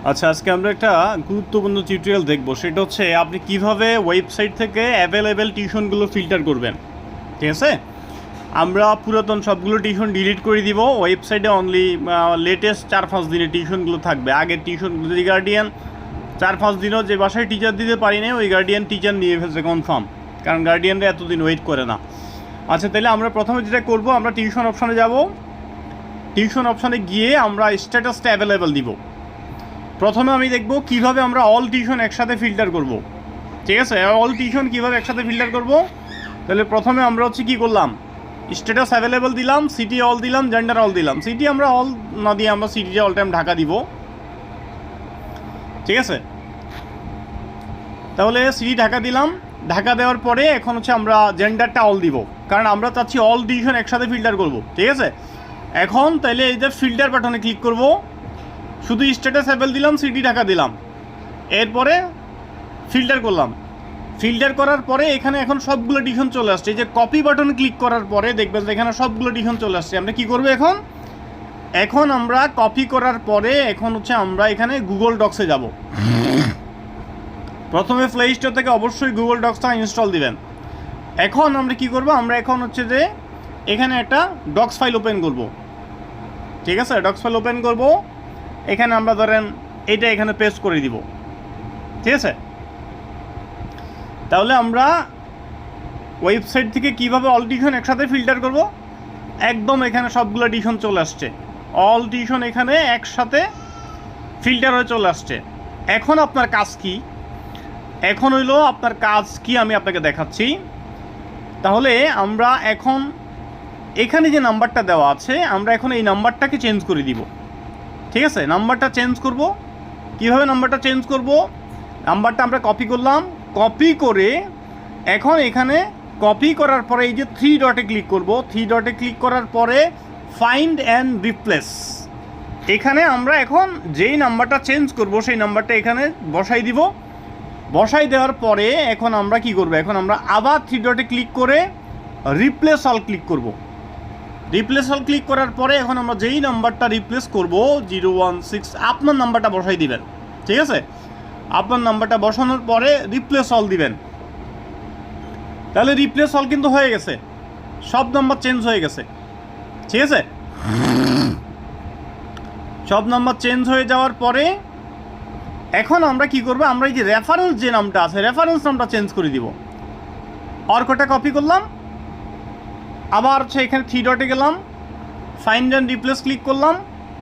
আচ্ছা, আজকে আমরা একটা গুরুত্বপূর্ণ টিউটোরিয়াল দেখব। সেটা হচ্ছে আপনি কিভাবে ওয়েবসাইট থেকে অ্যাভেলেবেল টিউশনগুলো ফিল্টার করবেন। ঠিক আছে, আমরা পুরাতন সবগুলো টিউশন ডিলিট করে দিব। ওয়েবসাইটে অনলি লেটেস্ট 4-5 দিনের টিউশনগুলো থাকবে। আগের টিউশনগুলো যে গার্ডিয়ান 4-5 দিনও যে বাসায় টিচার দিতে পারি না, ওই গার্ডিয়ান টিচার নিয়ে ফেলছে কনফার্ম, কারণ গার্ডিয়ানরা এতদিন ওয়েট করে না। আচ্ছা, তাহলে আমরা প্রথমে যেটা করব, আমরা টিউশন অপশানে যাব। টিউশন অপশানে গিয়ে আমরা স্ট্যাটাসটা অ্যাভেলেবেল দিব। প্রথমে আমি দেখব কিভাবে আমরা অল টিউশন একসাথে ফিল্টার করব। ঠিক আছে, অল টিউশন কীভাবে একসাথে ফিল্টার করব। তাহলে প্রথমে আমরা হচ্ছে কী করলাম, স্ট্যাটাস অ্যাভেলেবল দিলাম, সিটি অল দিলাম, জেন্ডার অল দিলাম। সিটি আমরা অল না দিয়ে আমরা সিটিটা অল টাইম ঢাকা দিব। ঠিক আছে, তাহলে সিটি ঢাকা দিলাম। ঢাকা দেওয়ার পরে এখন হচ্ছে আমরা জেন্ডারটা অল দিব, কারণ আমরা চাচ্ছি অল টিউশন একসাথে ফিল্টার করব। ঠিক আছে, এখন তাহলে এই যে ফিল্টার বাটনে ক্লিক করব, শুধু স্ট্যাটাস অ্যাভেল দিলাম, সিটি ঢাকা দিলাম, এরপরে ফিল্টার করলাম। ফিল্টার করার পরে এখানে এখন সবগুলো টিউশন চলে আসছে। এই যে কপি বাটনে ক্লিক করার পরে দেখবেন যে এখানে সবগুলো টিউশন চলে আসছে। আমরা কি করব এখন আমরা কপি করার পরে এখন হচ্ছে আমরা এখানে গুগল ডক্সে যাব। প্রথমে প্লে স্টোর থেকে অবশ্যই গুগল ডক্সটা ইনস্টল দিবেন। এখন আমরা কি করব, আমরা এখন হচ্ছে যে এখানে একটা ডক্স ফাইল ওপেন করব। ঠিক আছে, ডক্স ফাইল ওপেন করব। এখানে আমরা ধরেন এটা এখানে পেস্ট করে দিব। ঠিক আছে, তাহলে আমরা ওয়েবসাইট থেকে কিভাবে অল টিউশন একসাথে ফিল্টার করব, একদম এখানে সবগুলো টিউশন চলে আসছে। অল টিউশন এখানে একসাথে ফিল্টার হয়ে চলে আসছে। এখন আপনার কাজ কি, আমি আপনাকে দেখাচ্ছি। তাহলে আমরা এখন এখানে যে নাম্বারটা দেওয়া আছে, আমরা এখন এই নাম্বারটাকে চেঞ্জ করে দিব। ঠিক আছে, নাম্বারটা চেঞ্জ করব। কিভাবে নাম্বারটা চেঞ্জ করব, নাম্বারটা আমরা কপি করলাম। কপি করে এখন এখানে কপি করার পরে এই যে 3 ডটে ক্লিক করব। 3 ডটে ক্লিক করার পরে ফাইন্ড অ্যান্ড রিপ্লেস, এখানে আমরা এখন যেই নাম্বারটা চেঞ্জ করব সেই নাম্বারটা এখানে বসাই দিব। বসাই দেওয়ার পরে এখন আমরা কি করব, এখন আমরা আবার 3 ডটে ক্লিক করে রিপ্লেস অল ক্লিক করব। রিপ্লেস অল ক্লিক করার পরে এখন আমরা যেই নাম্বারটা রিপ্লেস করব 016, আপনার নাম্বারটা বসাই দিবেন। ঠিক আছে, আপনার নাম্বারটা বসানোর পরে রিপ্লেস অল দিবেন। তাহলে রিপ্লেস অল কিন্তু হয়ে গেছে, সব নাম্বার চেঞ্জ হয়ে গেছে। ঠিক আছে, সব নাম্বার চেঞ্জ হয়ে যাওয়ার পরে এখন আমরা কি করব, আমরা এই যে রেফারেন্স যে নামটা আছে, রেফারেন্স নামটা চেঞ্জ করে দিব। অর্কটা কপি করলাম, আবার হচ্ছে এখানে 3 ডটে গেলাম, ফাইন্ড অ্যান্ড রিপ্লেস ক্লিক করলাম।